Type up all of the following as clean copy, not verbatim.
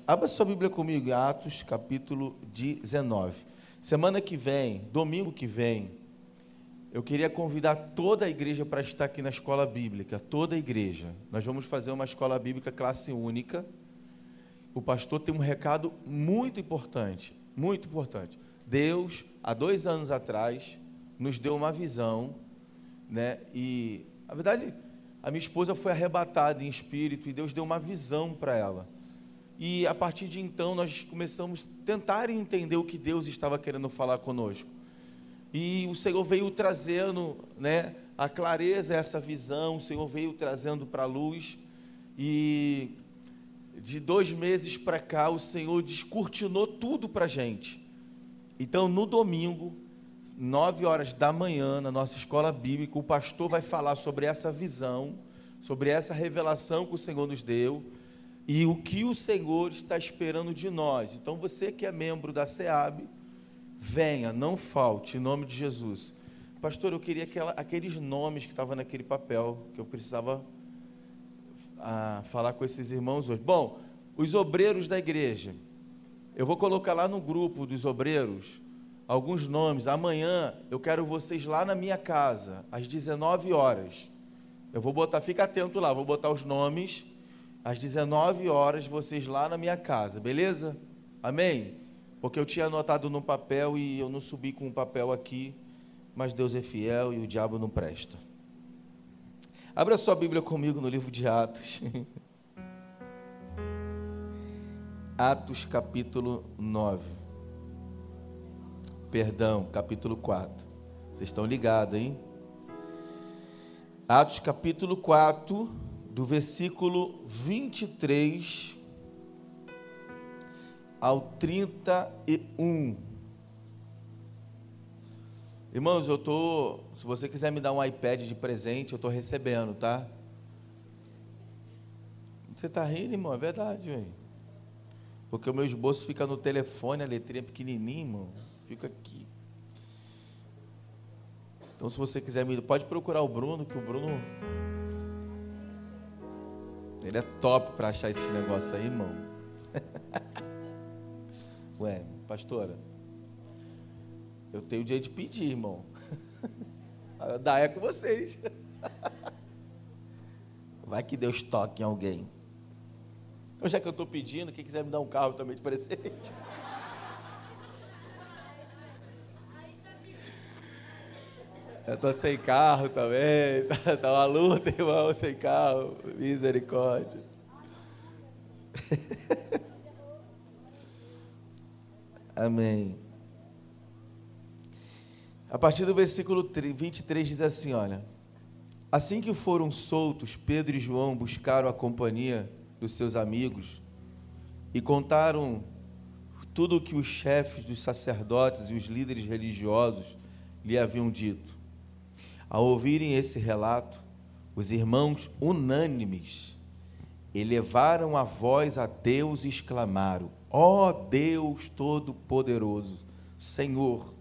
Abra sua Bíblia comigo, em Atos, capítulo 19. Semana que vem, domingo que vem, eu queria convidar toda a igreja para estar aqui na escola bíblica, toda a igreja. Nós vamos fazer uma escola bíblica classe única. O pastor tem um recado muito importante, muito importante. Deus, há 2 anos atrás, nos deu uma visão, né? E, na verdade, a minha esposa foi arrebatada em espírito e Deus deu uma visão para ela. E a partir de então nós começamos a tentar entender o que Deus estava querendo falar conosco. E o Senhor veio trazendo, né, a clareza, essa visão, o Senhor veio trazendo para a luz. E de 2 meses para cá o Senhor descortinou tudo para a gente. Então no domingo, 9 horas da manhã, na nossa escola bíblica, o pastor vai falar sobre essa visão, sobre essa revelação que o Senhor nos deu, e o que o Senhor está esperando de nós. Então você que é membro da SEAB, venha, não falte, em nome de Jesus. Pastor, eu queria aqueles nomes que estavam naquele papel, que eu precisava falar com esses irmãos hoje. Bom, os obreiros da igreja, eu vou colocar lá no grupo dos obreiros alguns nomes. Amanhã eu quero vocês lá na minha casa, às 19 horas. Eu vou botar, fica atento lá, vou botar os nomes. Às 19 horas, vocês lá na minha casa, beleza? Amém? Porque eu tinha anotado no papel e eu não subi com o papel aqui, mas Deus é fiel e o diabo não presta. Abra sua Bíblia comigo no livro de Atos. Atos capítulo 9. Perdão, capítulo 4. Vocês estão ligados, hein? Atos capítulo 4, do versículo 23 ao 31. Irmãos, se você quiser me dar um iPad de presente, eu estou recebendo, tá? Você está rindo, irmão? É verdade, velho. Porque o meu esboço fica no telefone, a letrinha pequenininha, irmão. Fica aqui. Então, se você quiser pode procurar o Bruno, que o Bruno, ele é top para achar esses negócios aí, irmão. Ué, pastora, eu tenho o dia de pedir, irmão. Dá é com vocês. Vai que Deus toque em alguém. Então, já que eu estou pedindo, quem quiser me dar um carro também de presente. Eu estou sem carro também, está uma luta, irmão, sem carro, misericórdia. Amém. A partir do versículo 23 diz assim, olha: assim que foram soltos, Pedro e João buscaram a companhia dos seus amigos e contaram tudo o que os chefes dos sacerdotes e os líderes religiosos lhe haviam dito. Ao ouvirem esse relato, os irmãos, unânimes, elevaram a voz a Deus e exclamaram: ó Deus Todo-Poderoso, Senhor,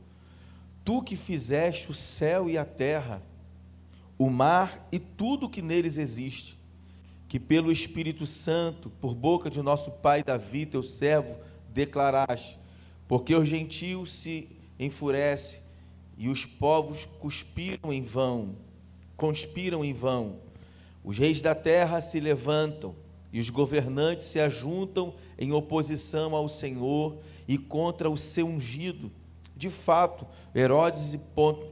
Tu que fizeste o céu e a terra, o mar e tudo que neles existe, que pelo Espírito Santo, por boca de nosso pai Davi, teu servo, declaraste, porque os gentios se enfurecem e os povos conspiram em vão. Os reis da terra se levantam e os governantes se ajuntam em oposição ao Senhor e contra o seu ungido. De fato, Herodes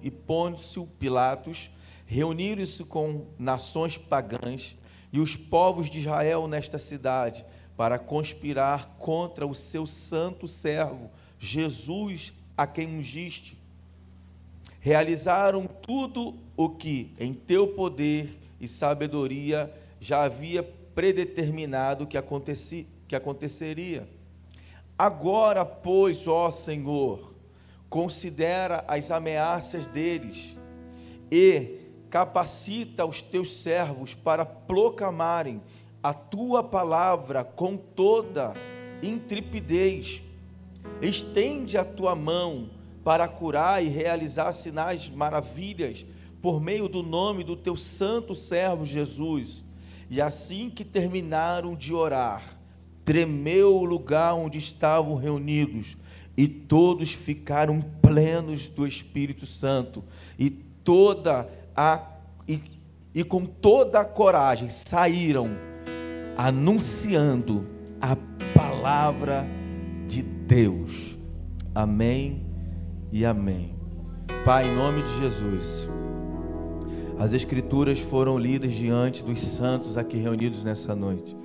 e Pôncio Pilatos reuniram-se com nações pagãs e os povos de Israel nesta cidade para conspirar contra o seu santo servo, Jesus, a quem ungiste. Realizaram tudo o que, em teu poder e sabedoria, já havia predeterminado que aconteceria. Agora, pois, ó Senhor, considera as ameaças deles e capacita os teus servos para proclamarem a tua palavra com toda intrepidez. Estende a tua mão para curar e realizar sinais, maravilhas, por meio do nome do teu santo servo Jesus. E assim que terminaram de orar, tremeu o lugar onde estavam reunidos, e todos ficaram plenos do Espírito Santo, e com toda a coragem saíram anunciando a palavra de Deus. Amém e amém. Pai, em nome de Jesus, as Escrituras foram lidas diante dos santos aqui reunidos nessa noite.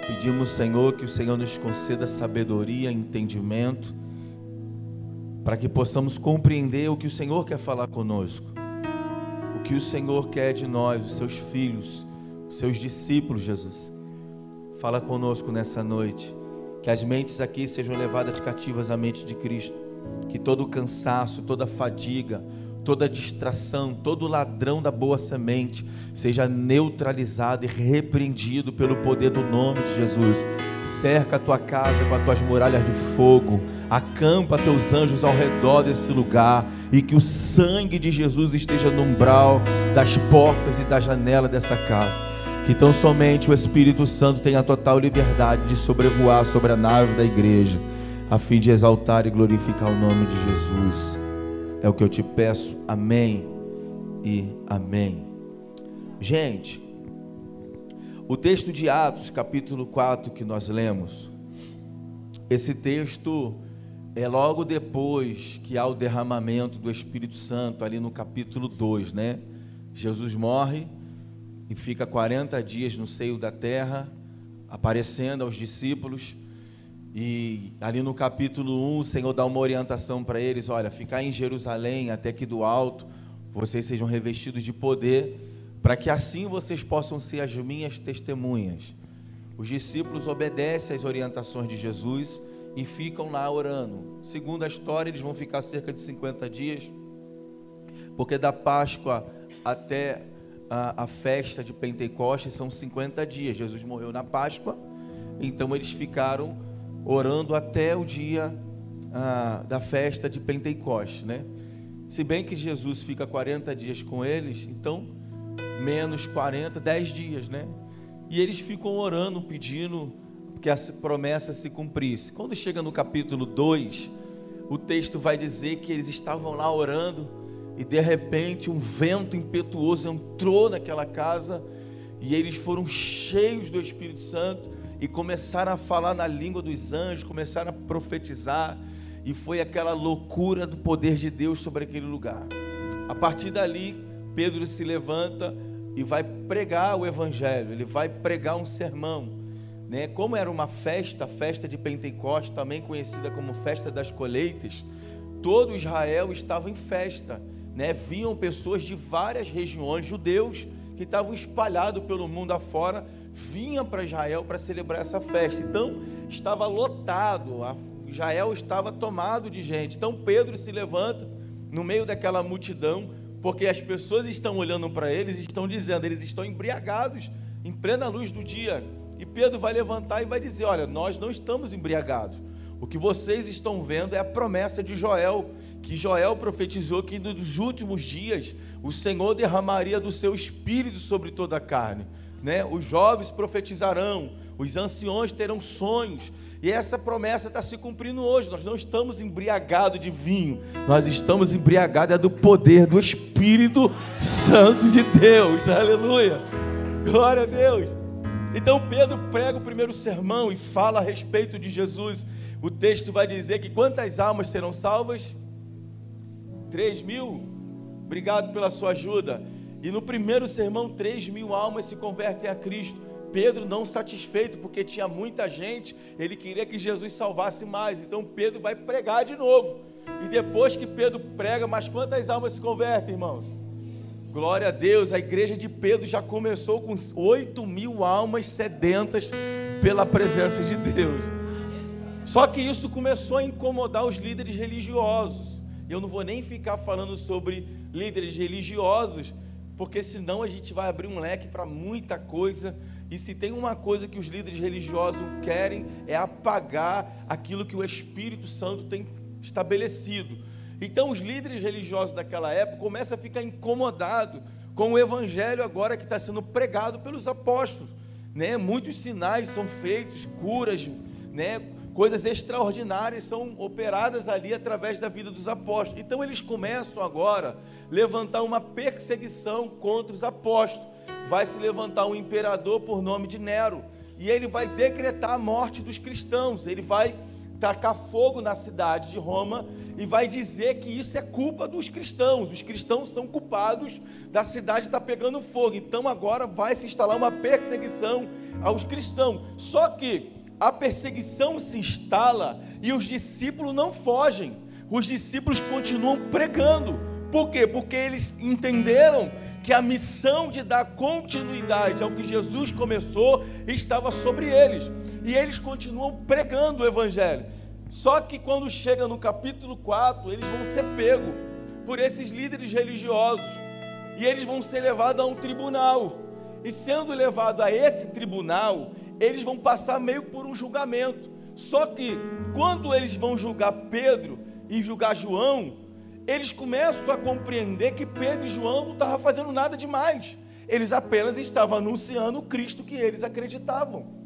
Pedimos, Senhor, que o Senhor nos conceda sabedoria, entendimento, para que possamos compreender o que o Senhor quer falar conosco, o que o Senhor quer de nós, os seus filhos, os seus discípulos. Jesus, fala conosco nessa noite, que as mentes aqui sejam levadas cativas à mente de Cristo, que todo cansaço, toda fadiga, toda distração, todo ladrão da boa semente seja neutralizado e repreendido pelo poder do nome de Jesus. Cerca a tua casa com as tuas muralhas de fogo, acampa teus anjos ao redor desse lugar, e que o sangue de Jesus esteja no umbral das portas e da janela dessa casa. Que tão somente o Espírito Santo tenha total liberdade de sobrevoar sobre a nave da igreja, a fim de exaltar e glorificar o nome de Jesus. É o que eu te peço. Amém e amém. Gente, o texto de Atos, capítulo 4, que nós lemos, esse texto é logo depois que há o derramamento do Espírito Santo, ali no capítulo 2, né? Jesus morre e fica 40 dias no seio da terra, aparecendo aos discípulos. E ali no capítulo 1, o Senhor dá uma orientação para eles: olha, ficar em Jerusalém até que do alto vocês sejam revestidos de poder, para que assim vocês possam ser as minhas testemunhas. Os discípulos obedecem às orientações de Jesus e ficam lá orando. Segundo a história, eles vão ficar cerca de 50 dias, porque da Páscoa até a festa de Pentecostes são 50 dias. Jesus morreu na Páscoa, então eles ficaram orando até o dia da festa de Pentecostes, né? Se bem que Jesus fica 40 dias com eles, então menos 40, 10 dias, né? E eles ficam orando, pedindo que a promessa se cumprisse. Quando chega no capítulo 2, o texto vai dizer que eles estavam lá orando, e de repente um vento impetuoso entrou naquela casa, e eles foram cheios do Espírito Santo, e começaram a falar na língua dos anjos, começaram a profetizar, e foi aquela loucura do poder de Deus sobre aquele lugar. A partir dali, Pedro se levanta e vai pregar o Evangelho, ele vai pregar um sermão, né? Como era uma festa, a festa de Pentecostes, também conhecida como festa das colheitas, todo Israel estava em festa, né? Vinham pessoas de várias regiões, judeus que estavam espalhados pelo mundo afora, vinham para Israel para celebrar essa festa. Então estava lotado, Israel estava tomado de gente. Então Pedro se levanta no meio daquela multidão, porque as pessoas estão olhando para eles e estão dizendo, eles estão embriagados em plena luz do dia. E Pedro vai levantar e vai dizer: olha, nós não estamos embriagados. O que vocês estão vendo é a promessa de Joel, que Joel profetizou que nos últimos dias o Senhor derramaria do seu espírito sobre toda a carne, né? Os jovens profetizarão, os anciões terão sonhos, e essa promessa está se cumprindo hoje. Nós não estamos embriagados de vinho, nós estamos embriagados do poder do Espírito Santo de Deus. Aleluia, glória a Deus. Então Pedro prega o primeiro sermão e fala a respeito de Jesus. O texto vai dizer que quantas almas serão salvas? 3.000. Obrigado pela sua ajuda. E no primeiro sermão, 3.000 almas se convertem a Cristo. Pedro, não satisfeito, porque tinha muita gente, ele queria que Jesus salvasse mais. Então Pedro vai pregar de novo. E depois que Pedro prega, mas quantas almas se convertem, irmãos? Glória a Deus. A igreja de Pedro já começou com 8.000 almas sedentas pela presença de Deus. Só que isso começou a incomodar os líderes religiosos. Eu não vou nem ficar falando sobre líderes religiosos, porque senão a gente vai abrir um leque para muita coisa. E se tem uma coisa que os líderes religiosos querem, é apagar aquilo que o Espírito Santo tem estabelecido. Então os líderes religiosos daquela época começam a ficar incomodados com o Evangelho agora que está sendo pregado pelos apóstolos. né? Muitos sinais são feitos, curas, né? Coisas extraordinárias são operadas ali através da vida dos apóstolos. Então eles começam agora a levantar uma perseguição contra os apóstolos. Vai se levantar um imperador por nome de Nero, e ele vai decretar a morte dos cristãos. Ele vai tacar fogo na cidade de Roma e vai dizer que isso é culpa dos cristãos. Os cristãos são culpados da cidade estar pegando fogo. Então agora vai se instalar uma perseguição aos cristãos. Só que a perseguição se instala e os discípulos não fogem. Os discípulos continuam pregando. Por quê? Porque eles entenderam que a missão de dar continuidade ao que Jesus começou estava sobre eles. E eles continuam pregando o Evangelho. Só que quando chega no capítulo 4, eles vão ser pegos por esses líderes religiosos. E eles vão ser levados a um tribunal. E sendo levados a esse tribunal, eles vão passar meio por um julgamento. Só que quando eles vão julgar Pedro e julgar João, eles começam a compreender que Pedro e João não estavam fazendo nada demais. Eles apenas estavam anunciando o Cristo que eles acreditavam.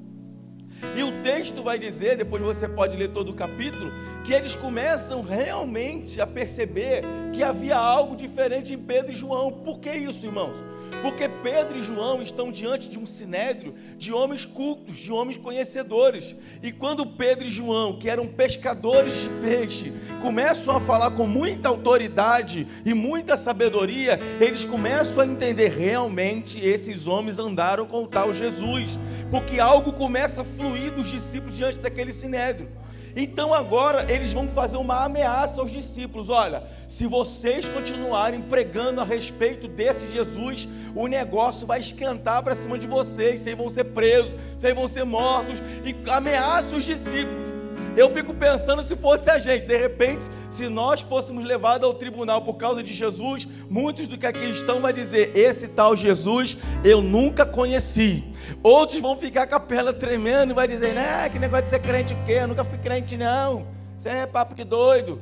E o texto vai dizer, depois você pode ler todo o capítulo, que eles começam realmente a perceber que havia algo diferente em Pedro e João. Por que isso, irmãos? Porque Pedro e João estão diante de um sinédrio de homens cultos, de homens conhecedores. E quando Pedro e João, que eram pescadores de peixe, começam a falar com muita autoridade e muita sabedoria, eles começam a entender realmente esses homens andaram com o tal Jesus. Porque algo começa a fluir dos discípulos diante daquele sinédrio. Então agora eles vão fazer uma ameaça aos discípulos: olha, se vocês continuarem pregando a respeito desse Jesus, o negócio vai esquentar para cima de vocês, vocês vão ser presos, vocês vão ser mortos, e ameaça os discípulos. Eu fico pensando, se fosse a gente, de repente, se nós fôssemos levados ao tribunal por causa de Jesus, muitos do que aqui estão vão dizer: esse tal Jesus eu nunca conheci. Outros vão ficar com a perna tremendo e vai dizer: né, que negócio de ser crente o quê? Eu nunca fui crente não, isso é papo de doido.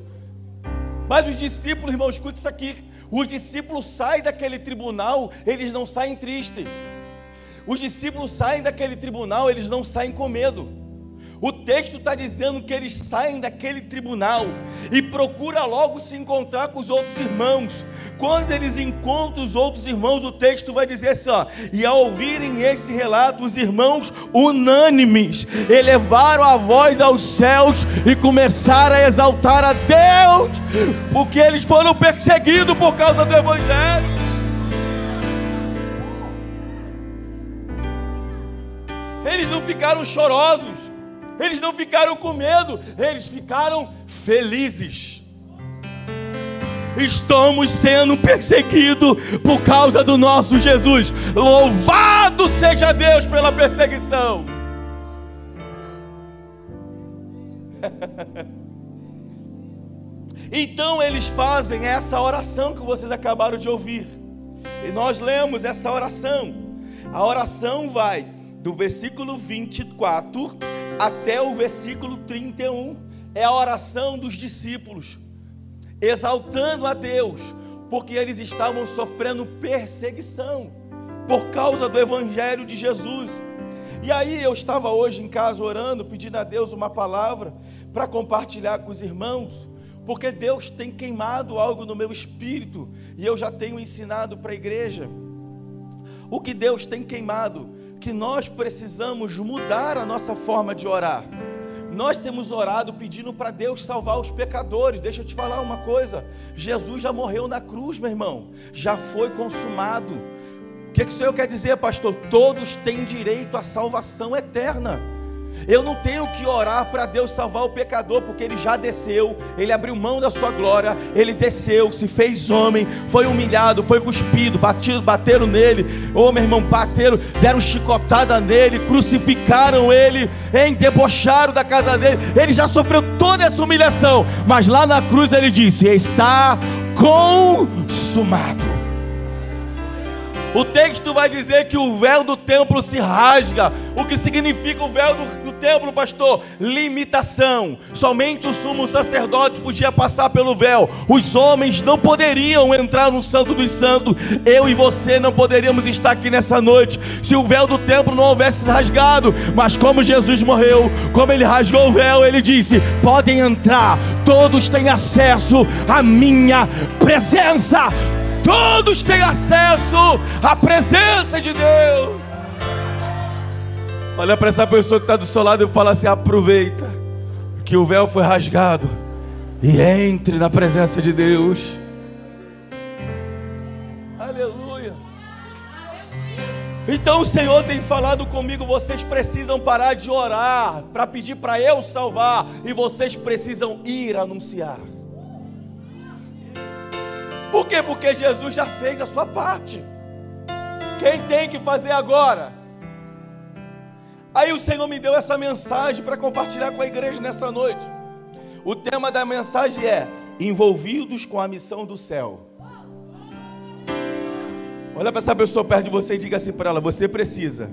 Mas os discípulos, irmão, escuta isso aqui, os discípulos saem daquele tribunal, eles não saem tristes. Os discípulos saem daquele tribunal, eles não saem com medo. O texto está dizendo que eles saem daquele tribunal e procuram logo se encontrar com os outros irmãos. Quando eles encontram os outros irmãos, o texto vai dizer assim, ó: e ao ouvirem esse relato, os irmãos unânimes elevaram a voz aos céus e começaram a exaltar a Deus, porque eles foram perseguidos por causa do Evangelho. Eles não ficaram chorosos, eles não ficaram com medo, eles ficaram felizes. Estamos sendo perseguidos por causa do nosso Jesus. Louvado seja Deus pela perseguição. Então eles fazem essa oração que vocês acabaram de ouvir. E nós lemos essa oração. A oração vai do versículo 24 até o versículo 31, é a oração dos discípulos, exaltando a Deus, porque eles estavam sofrendo perseguição, por causa do Evangelho de Jesus. E aí eu estava hoje em casa orando, pedindo a Deus uma palavra, para compartilhar com os irmãos, porque Deus tem queimado algo no meu espírito, e eu já tenho ensinado para a igreja, o que Deus tem queimado, que nós precisamos mudar a nossa forma de orar. Nós temos orado pedindo para Deus salvar os pecadores. Deixa eu te falar uma coisa, Jesus já morreu na cruz, meu irmão, já foi consumado. O que o Senhor quer dizer, pastor? Todos têm direito à salvação eterna. Eu não tenho que orar para Deus salvar o pecador, porque Ele já desceu, Ele abriu mão da sua glória, Ele desceu, se fez homem, foi humilhado, foi cuspido, bateram nele, meu irmão, deram chicotada nele, crucificaram ele, debocharam da casa dele. Ele já sofreu toda essa humilhação, mas lá na cruz Ele disse: está consumado. O texto vai dizer que o véu do templo se rasga. O que significa o véu do templo, pastor? Limitação. Somente o sumo sacerdote podia passar pelo véu. Os homens não poderiam entrar no Santo dos Santos. Eu e você não poderíamos estar aqui nessa noite se o véu do templo não houvesse rasgado. Mas como Jesus morreu, como ele rasgou o véu, ele disse: podem entrar, todos têm acesso à minha presença. Todos têm acesso à presença de Deus. Olha para essa pessoa que está do seu lado e fala assim: aproveita que o véu foi rasgado e entre na presença de Deus. Aleluia. Então o Senhor tem falado comigo: vocês precisam parar de orar para pedir para eu salvar, e vocês precisam ir anunciar. Por quê? Porque Jesus já fez a sua parte. Quem tem que fazer agora? Aí o Senhor me deu essa mensagem para compartilhar com a igreja nessa noite. O tema da mensagem é: envolvidos com a missão do céu. Olha para essa pessoa perto de você e diga assim para ela: você precisa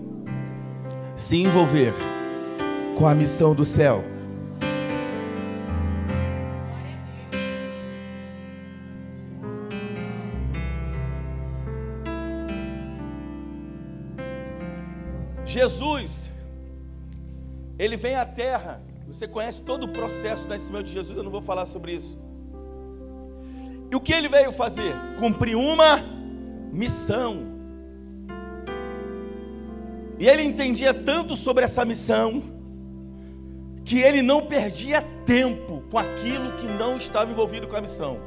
se envolver com a missão do céu. Jesus, ele vem à terra. Você conhece todo o processo do nascimento de Jesus, eu não vou falar sobre isso. E o que ele veio fazer? Cumprir uma missão. E ele entendia tanto sobre essa missão que ele não perdia tempo com aquilo que não estava envolvido com a missão.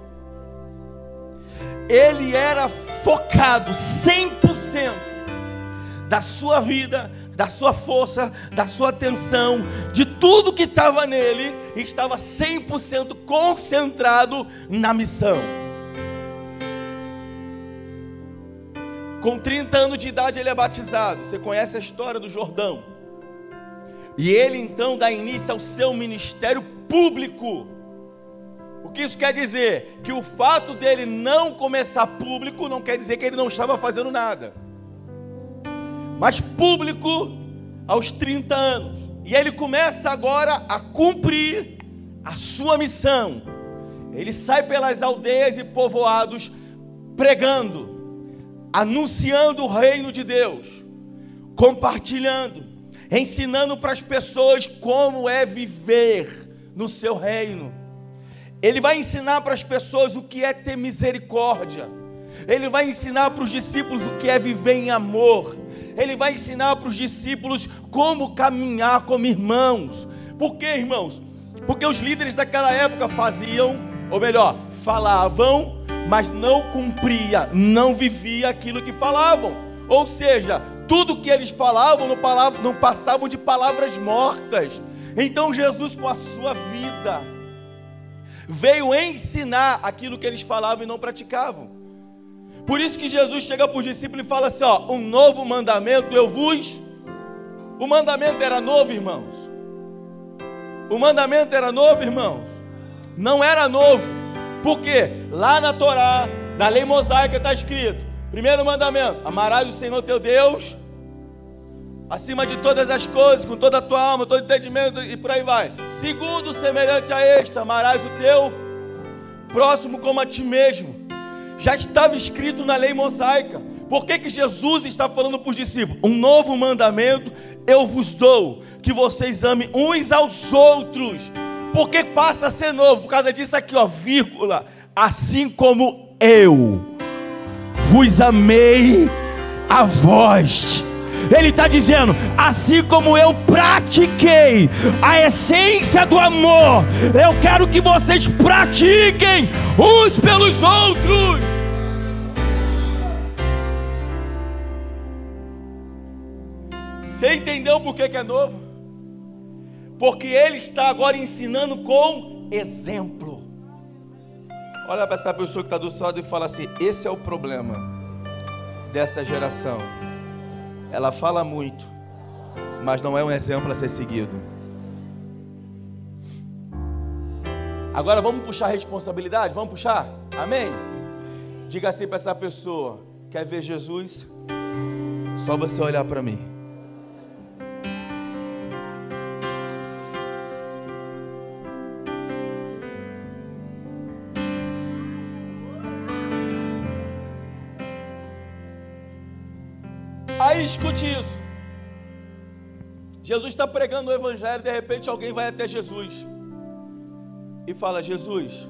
Ele era focado 100% da sua vida, da sua força, da sua atenção, de tudo que estava nele, estava 100% concentrado na missão. Com 30 anos de idade ele é batizado. Você conhece a história do Jordão. E ele então dá início ao seu ministério público. O que isso quer dizer? Que o fato dele não começar público não quer dizer que ele não estava fazendo nada. Mas público aos 30 anos. E ele começa agora a cumprir a sua missão. Ele sai pelas aldeias e povoados pregando, anunciando o reino de Deus, compartilhando, ensinando para as pessoas como é viver no seu reino. Ele vai ensinar para as pessoas o que é ter misericórdia. Ele vai ensinar para os discípulos o que é viver em amor. Ele vai ensinar para os discípulos como caminhar como irmãos. Por quê, irmãos? Porque os líderes daquela época faziam, ou melhor, falavam, mas não cumpria, não vivia aquilo que falavam. Ou seja, tudo que eles falavam não passavam de palavras mortas. Então Jesus, com a sua vida, veio ensinar aquilo que eles falavam e não praticavam. Por isso que Jesus chega para os discípulos e fala assim: ó, um novo mandamento eu vos... O mandamento era novo, irmãos? O mandamento era novo, irmãos? Não era novo. Por quê? Lá na Torá, na lei mosaica está escrito: primeiro mandamento, amarás o Senhor teu Deus acima de todas as coisas, com toda a tua alma, todo entendimento, e por aí vai. Segundo, semelhante a este, amarás o teu próximo como a ti mesmo. Já estava escrito na lei mosaica. Por que Jesus está falando para os discípulos? Um novo mandamento eu vos dou, que vocês amem uns aos outros. Por que passa a ser novo? Por causa disso aqui, ó, vírgula. Assim como eu vos amei a vós. Ele está dizendo: assim como eu pratiquei a essência do amor, eu quero que vocês pratiquem uns pelos outros. Você entendeu por que é novo? Porque ele está agora ensinando com exemplo. Olha para essa pessoa que está do seu lado e fala assim: esse é o problema dessa geração. Ela fala muito, mas não é um exemplo a ser seguido. Agora vamos puxar a responsabilidade? Vamos puxar? Amém? Diga assim para essa pessoa: Quer ver Jesus? Só você olhar para mim. Aí escute isso. Jesus está pregando o evangelho, de repente alguém vai até Jesus e fala: Jesus,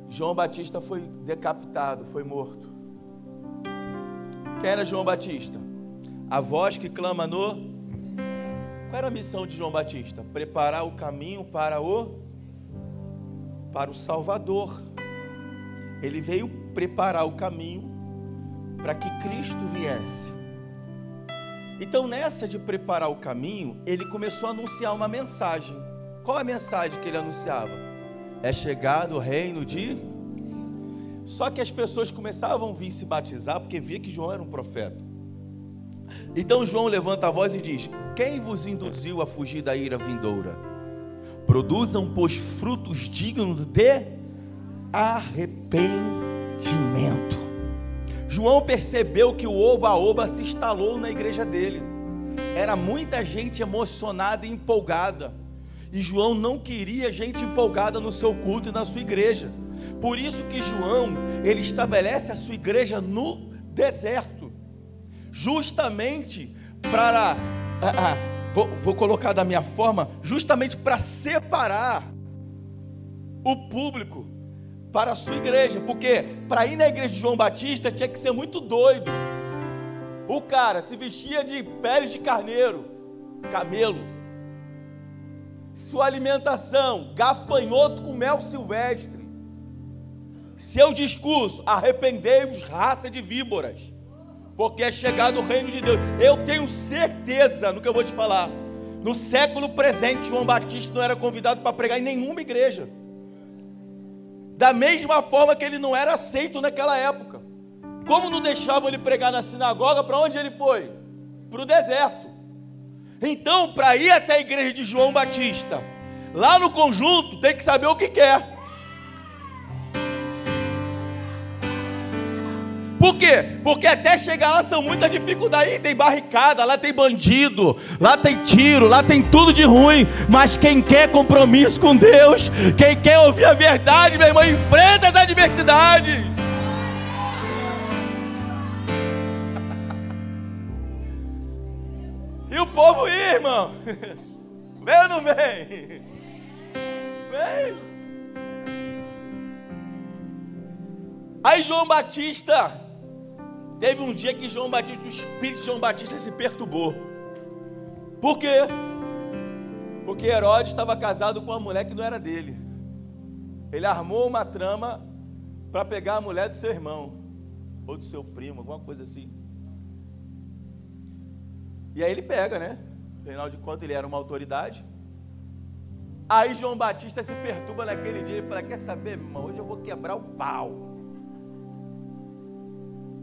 João Batista foi decapitado, foi morto. Quem era João Batista? A voz que clama no... Qual era a missão de João Batista? Preparar o caminho para o Salvador. Ele veio preparar o caminho para que Cristo viesse. Então, nessa de preparar o caminho, ele começou a anunciar uma mensagem. Qual a mensagem que ele anunciava? É chegado o reino de... Só que as pessoas começavam a vir se batizar, porque via que João era um profeta. Então João levanta a voz e diz: quem vos induziu a fugir da ira vindoura? Produzam, pois, frutos dignos de arrependimento. João percebeu que o oba-oba se instalou na igreja dele. Era muita gente emocionada e empolgada. E João não queria gente empolgada no seu culto e na sua igreja. Por isso que João, ele estabelece a sua igreja no deserto. Justamente para... vou colocar da minha forma, justamente para separar o público para a sua igreja, porque para ir na igreja de João Batista tinha que ser muito doido. O cara se vestia de peles de carneiro, camelo, sua alimentação, gafanhoto com mel silvestre, seu discurso: arrependei-vos, raça de víboras, porque é chegado o reino de Deus. Eu tenho certeza no que eu vou te falar, no século presente João Batista não era convidado para pregar em nenhuma igreja. Da mesma forma que ele não era aceito naquela época. Como não deixavam ele pregar na sinagoga, para onde ele foi? Para o deserto. Então, para ir até a igreja de João Batista, lá no conjunto, tem que saber o que quer. Por quê? Porque até chegar lá são muitas dificuldades. Aí tem barricada, lá tem bandido, lá tem tiro, lá tem tudo de ruim. Mas quem quer compromisso com Deus, quem quer ouvir a verdade, meu irmão, enfrenta as adversidades. E o povo ir, irmão. Vem ou não vem? Vem. Aí João Batista... Teve um dia que João Batista, o espírito de João Batista se perturbou. Por quê? Porque Herodes estava casado com uma mulher que não era dele. Ele armou uma trama para pegar a mulher do seu irmão, ou do seu primo, alguma coisa assim. E aí ele pega, né? Afinal de contas ele era uma autoridade. Aí João Batista se perturba naquele dia e fala: quer saber, meu irmão, hoje eu vou quebrar o pau.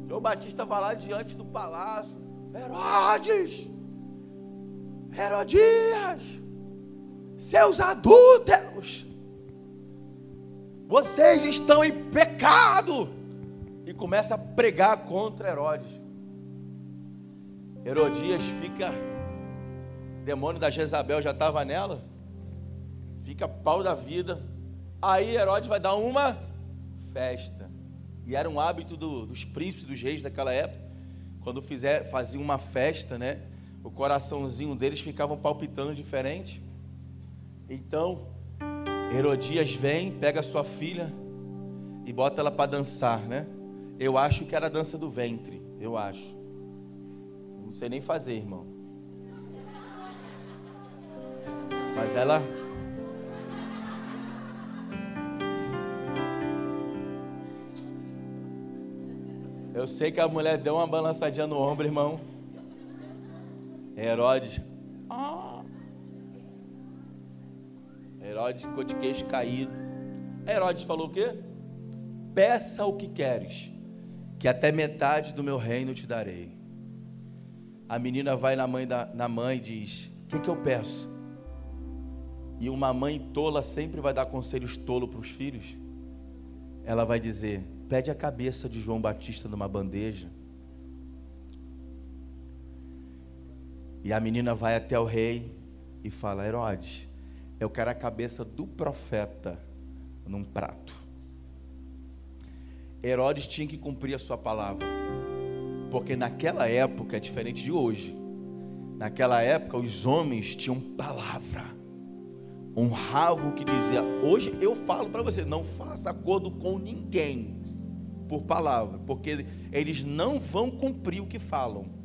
João Batista vai lá diante do palácio: Herodes, Herodias, seus adúlteros, vocês estão em pecado. E começa a pregar contra Herodes. Herodias fica, o demônio da Jezabel já estava nela, fica pau da vida. Aí Herodes vai dar uma festa. E era um hábito dos príncipes, dos reis daquela época, quando faziam uma festa, né? O coraçãozinho deles ficava palpitando diferente. Então, Herodias vem, pega a sua filha e bota ela para dançar, né? Eu acho que era a dança do ventre, eu acho. Não sei nem fazer, irmão. Mas ela... Eu sei que a mulher deu uma balançadinha no ombro, irmão. Herodes ficou de queixo caído. Herodes falou o quê? Peça o que queres, que até metade do meu reino te darei. A menina vai na mãe e diz: o que eu peço? E uma mãe tola sempre vai dar conselhos tolos para os filhos. Ela vai dizer: pede a cabeça de João Batista numa bandeja. E a menina vai até o rei e fala: Herodes, eu quero a cabeça do profeta num prato. Herodes tinha que cumprir a sua palavra, porque naquela época é diferente de hoje. Naquela época os homens tinham palavra, honravam o que dizia. Hoje eu falo para você: não faça acordo com ninguém por palavra, porque eles não vão cumprir o que falam.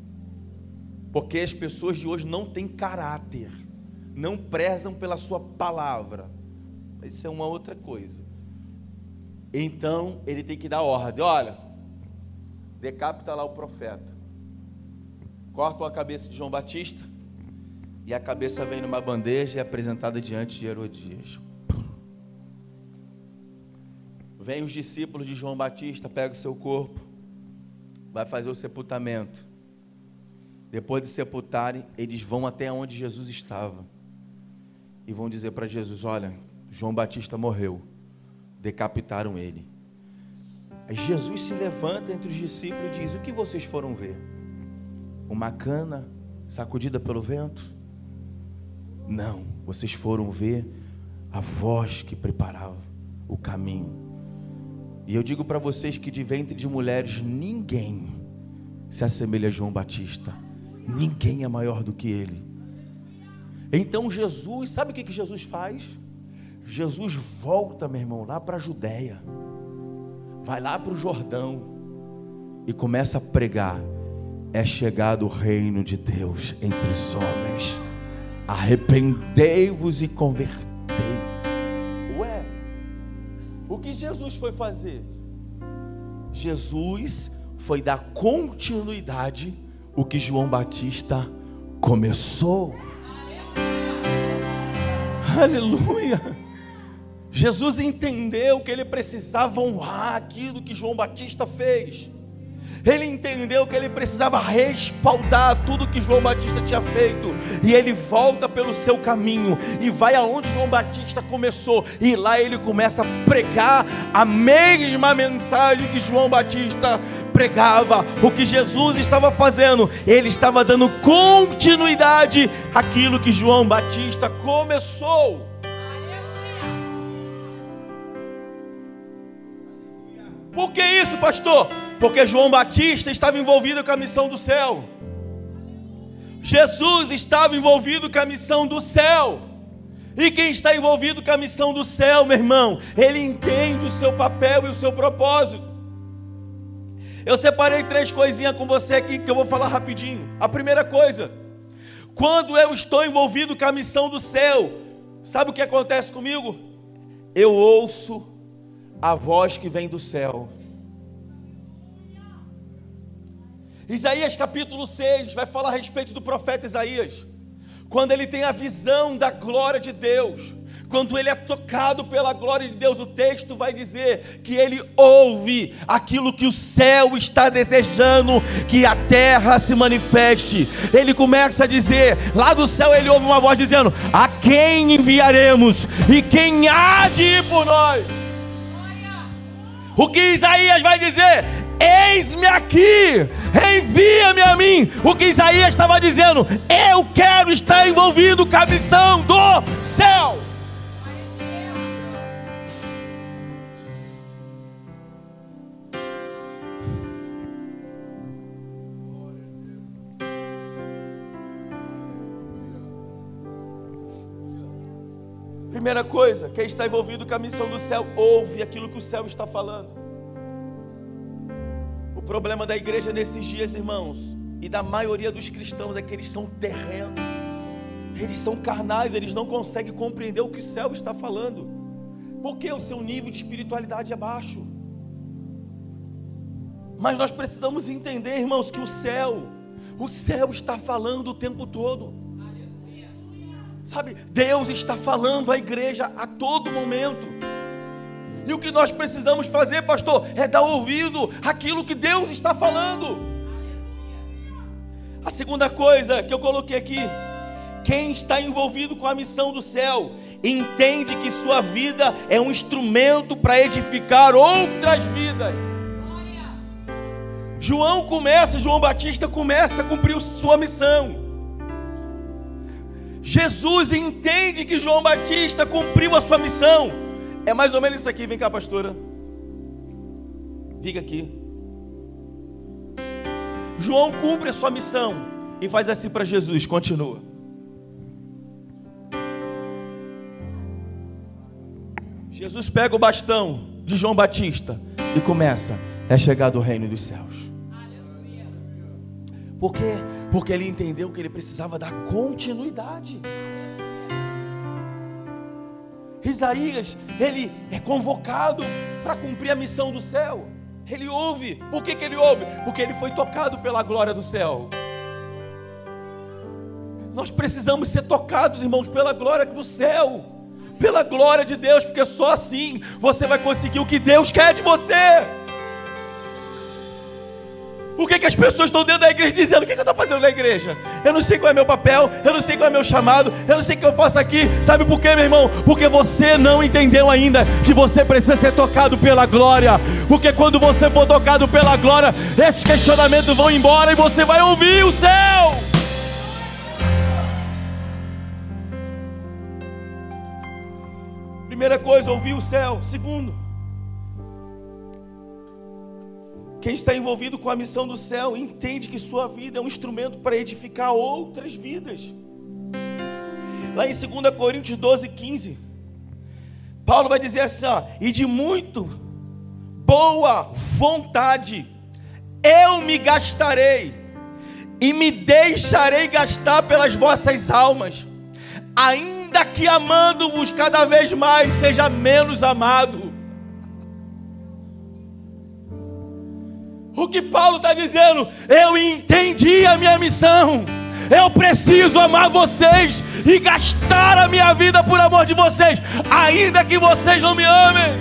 Porque as pessoas de hoje não têm caráter, não prezam pela sua palavra. Isso é uma outra coisa. Então ele tem que dar ordem: olha, decapita lá o profeta, corta a cabeça de João Batista, e a cabeça vem numa bandeja e é apresentada diante de Herodias. Vem os discípulos de João Batista, pega o seu corpo, vai fazer o sepultamento. Depois de sepultarem, eles vão até onde Jesus estava e vão dizer para Jesus: olha, João Batista morreu, decapitaram ele. Aí Jesus se levanta entre os discípulos e diz: o que vocês foram ver? Uma cana sacudida pelo vento? Não, vocês foram ver a voz que preparava o caminho. E eu digo para vocês que de ventre de mulheres ninguém se assemelha a João Batista. Ninguém é maior do que ele. Então Jesus, sabe o que Jesus faz? Jesus volta, meu irmão, lá para a Judéia, vai lá para o Jordão e começa a pregar: é chegado o reino de Deus entre os homens, arrependei-vos e convertei. Ué, o que Jesus foi fazer? Jesus foi dar continuidade o que João Batista começou. Aleluia! Jesus entendeu que ele precisava honrar aquilo que João Batista fez. Ele entendeu que ele precisava respaldar tudo que João Batista tinha feito. E ele volta pelo seu caminho e vai aonde João Batista começou. E lá ele começa a pregar a mesma mensagem que João Batista pregava. O que Jesus estava fazendo, ele estava dando continuidade àquilo que João Batista começou. Por que isso, pastor? Porque João Batista estava envolvido com a missão do céu. Jesus estava envolvido com a missão do céu. E quem está envolvido com a missão do céu, meu irmão, ele entende o seu papel e o seu propósito. Eu separei 3 coisinhas com você aqui que eu vou falar rapidinho. A primeira coisa: quando eu estou envolvido com a missão do céu, sabe o que acontece comigo? Eu ouço a voz que vem do céu. Isaías capítulo 6 vai falar a respeito do profeta Isaías. Quando ele tem a visão da glória de Deus, quando ele é tocado pela glória de Deus, o texto vai dizer que ele ouve aquilo que o céu está desejando que a terra se manifeste. Ele começa a dizer, lá do céu ele ouve uma voz dizendo: a quem enviaremos e quem há de ir por nós? O que Isaías vai dizer? Eis-me aqui, envia-me a mim. O que Isaías estava dizendo: eu quero estar envolvido com a missão do céu. Primeira coisa, quem está envolvido com a missão do céu ouve aquilo que o céu está falando. O problema da igreja nesses dias, irmãos, e da maioria dos cristãos, é que eles são terrenos, eles são carnais, eles não conseguem compreender o que o céu está falando, porque o seu nível de espiritualidade é baixo. Mas nós precisamos entender, irmãos, que o céu está falando o tempo todo. Sabe, Deus está falando à igreja a todo momento. E o que nós precisamos fazer, pastor, é dar ouvido àquilo que Deus está falando. A segunda coisa que eu coloquei aqui: quem está envolvido com a missão do céu entende que sua vida é um instrumento para edificar outras vidas. João Batista começa a cumprir sua missão. Jesus entende que João Batista cumpriu a sua missão. É mais ou menos isso aqui. Vem cá, pastora. Fica aqui. João cumpre a sua missão e faz assim para Jesus. Continua. Jesus pega o bastão de João Batista e começa: é chegado o reino dos céus. Por quê? Porque ele entendeu que ele precisava dar continuidade. Isaías, ele é convocado para cumprir a missão do céu. Ele ouve. Por que ele ouve? Porque ele foi tocado pela glória do céu. Nós precisamos ser tocados, irmãos, pela glória do céu, pela glória de Deus, porque só assim você vai conseguir o que Deus quer de você. Por que as pessoas estão dentro da igreja dizendo: o que eu estou fazendo na igreja? Eu não sei qual é meu papel, eu não sei qual é meu chamado, eu não sei o que eu faço aqui. Sabe por quê, meu irmão? Porque você não entendeu ainda que você precisa ser tocado pela glória. Porque quando você for tocado pela glória, esses questionamentos vão embora e você vai ouvir o céu. Primeira coisa, ouvir o céu. Segundo, quem está envolvido com a missão do céu entende que sua vida é um instrumento para edificar outras vidas. Lá em 2 Coríntios 12:15, Paulo vai dizer assim: e de muito boa vontade eu me gastarei e me deixarei gastar pelas vossas almas, ainda que amando-vos cada vez mais seja menos amado. O que Paulo está dizendo? Eu entendi a minha missão. Eu preciso amar vocês e gastar a minha vida por amor de vocês, ainda que vocês não me amem.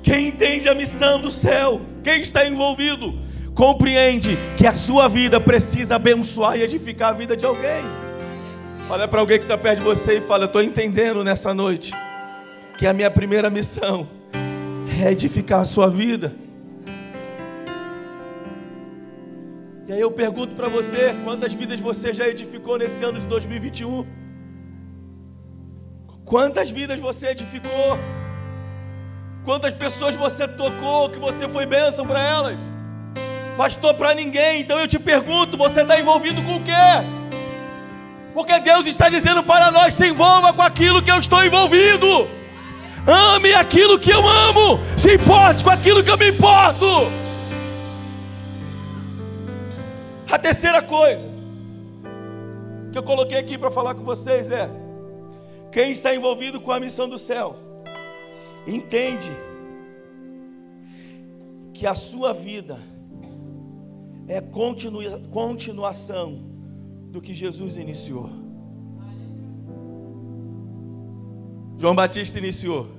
Quem entende a missão do céu, quem está envolvido, compreende que a sua vida precisa abençoar e edificar a vida de alguém. Olha para alguém que está perto de você e fala: eu estou entendendo nessa noite que a minha primeira missão é edificar a sua vida. E aí eu pergunto para você: quantas vidas você já edificou nesse ano de 2021? Quantas vidas você edificou? Quantas pessoas você tocou, que você foi bênção para elas? Pastor, para ninguém. Então eu te pergunto: você está envolvido com o quê? Porque Deus está dizendo para nós: se envolva com aquilo que eu estou envolvido. Ame aquilo que eu amo. Se importe com aquilo que eu me importo. A terceira coisa que eu coloquei aqui para falar com vocês é: quem está envolvido com a missão do céu entende que a sua vida é continuação do que Jesus iniciou. João Batista iniciou: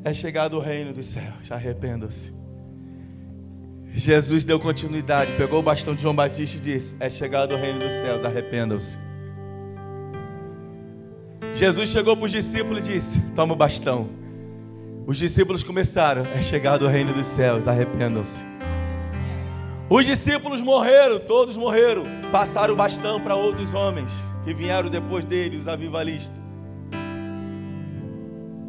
é chegado o reino dos céus, arrependam-se. Jesus deu continuidade, pegou o bastão de João Batista e disse: é chegado o reino dos céus, arrependam-se. Jesus chegou para os discípulos e disse: toma o bastão. Os discípulos começaram: é chegado o reino dos céus, arrependam-se. Os discípulos morreram, todos morreram, passaram o bastão para outros homens que vieram depois dele, os avivalistas.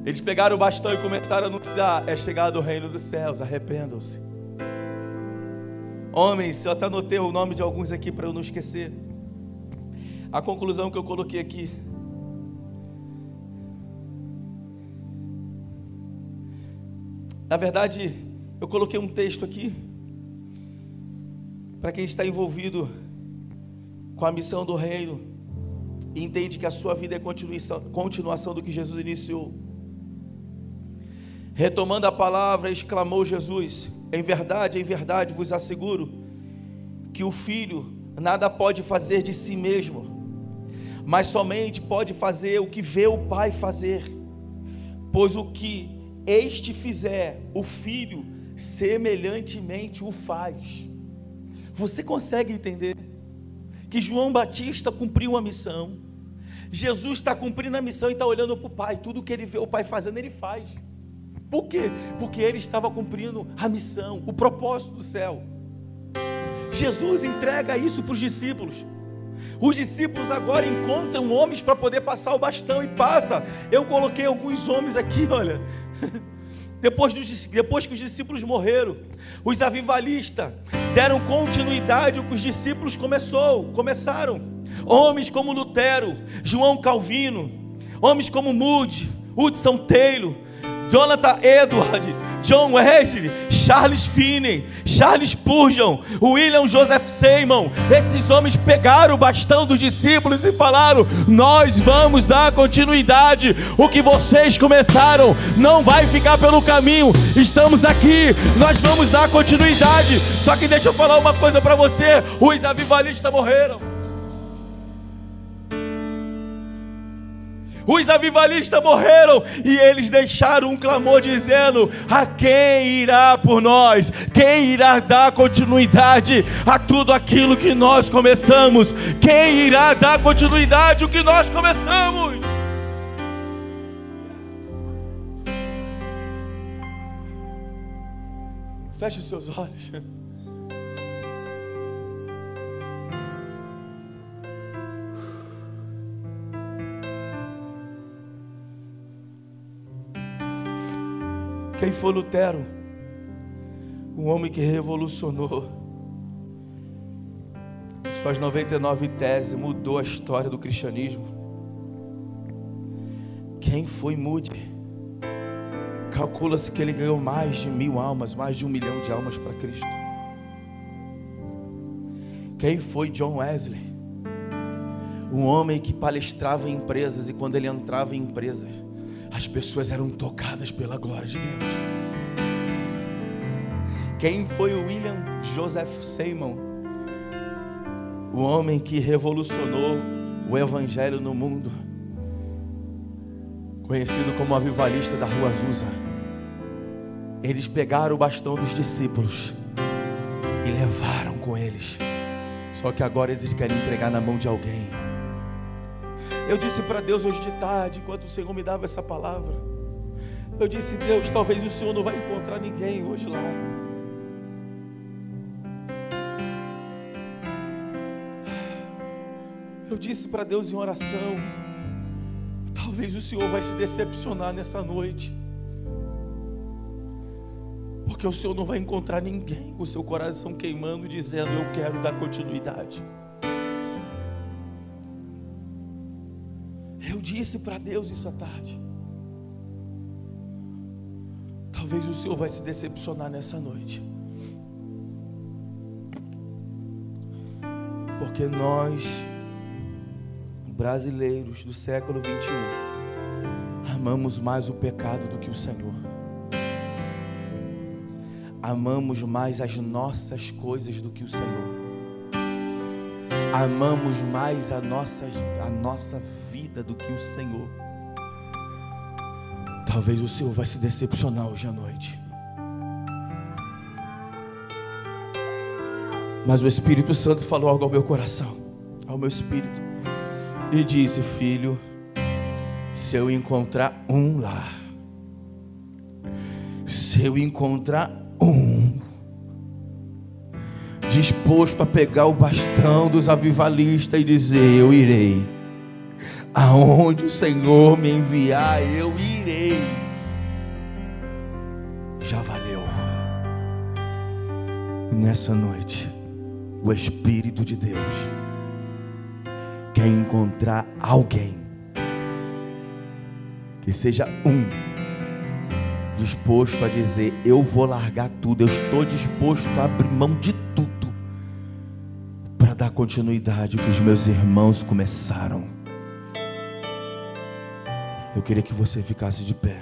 Eles pegaram o bastão e começaram a anunciar: é chegado o reino dos céus, arrependam-se. Homens, eu até anotei o nome de alguns aqui para eu não esquecer. A conclusão que eu coloquei aqui: na verdade, eu coloquei um texto aqui para quem está envolvido com a missão do reino e entende que a sua vida é continuação do que Jesus iniciou. Retomando a palavra, exclamou Jesus: em verdade vos asseguro que o Filho nada pode fazer de si mesmo, mas somente pode fazer o que vê o Pai fazer. Pois o que este fizer, o Filho semelhantemente o faz. Você consegue entender que João Batista cumpriu a missão? Jesus está cumprindo a missão e está olhando para o Pai. Tudo que ele vê o Pai fazendo, ele faz. Por quê? Porque ele estava cumprindo a missão, o propósito do céu. Jesus entrega isso para os discípulos. Os discípulos agora encontram homens para poder passar o bastão e passa. Eu coloquei alguns homens aqui, olha. Depois que os discípulos morreram, os avivalistas deram continuidade ao que os discípulos começaram. Homens como Lutero, João Calvino, homens como Moody, Hudson Taylor, Jonathan Edwards, John Wesley, Charles Finney, Charles Spurgeon, William Joseph Seymour. Esses homens pegaram o bastão dos discípulos e falaram: nós vamos dar continuidade. O que vocês começaram não vai ficar pelo caminho. Estamos aqui, nós vamos dar continuidade. Só que deixa eu falar uma coisa para você: os avivalistas morreram. Os avivalistas morreram e eles deixaram um clamor dizendo: a quem irá por nós? Quem irá dar continuidade a tudo aquilo que nós começamos? Quem irá dar continuidade ao que nós começamos? Feche os seus olhos. Quem foi Lutero? Um homem que revolucionou. Suas 99 teses mudou a história do cristianismo. Quem foi Moody? Calcula-se que ele ganhou mais de 1000 almas, mais de 1 milhão de almas para Cristo. Quem foi John Wesley? Um homem que palestrava em empresas, e quando ele entrava em empresas, as pessoas eram tocadas pela glória de Deus. Quem foi o William Joseph Seymour? O homem que revolucionou o evangelho no mundo, conhecido como avivalista da Rua Azusa. Eles pegaram o bastão dos discípulos e levaram com eles. Só que agora eles querem entregar na mão de alguém. Eu disse para Deus hoje de tarde, enquanto o Senhor me dava essa palavra, eu disse: Deus, talvez o Senhor não vai encontrar ninguém hoje lá. Eu disse para Deus em oração: talvez o Senhor vai se decepcionar nessa noite, porque o Senhor não vai encontrar ninguém com o seu coração queimando, dizendo: eu quero dar continuidade. Eu disse para Deus isso à tarde. Talvez o Senhor vai se decepcionar nessa noite, porque nós, brasileiros do século 21, amamos mais o pecado do que o Senhor. Amamos mais as nossas coisas do que o Senhor. Amamos mais a nossa vida do que o Senhor. Talvez o Senhor vai se decepcionar hoje à noite. Mas o Espírito Santo falou algo ao meu coração, ao meu espírito, e disse: filho, se eu encontrar um lá, se eu encontrar disposto a pegar o bastão dos avivalistas e dizer: eu irei, aonde o Senhor me enviar, eu irei, já valeu. Nessa noite, o Espírito de Deus quer encontrar alguém, que seja disposto a dizer: eu vou largar tudo, eu estou disposto a abrir mão de tudo para dar continuidade ao que os meus irmãos começaram. Eu queria que você ficasse de pé.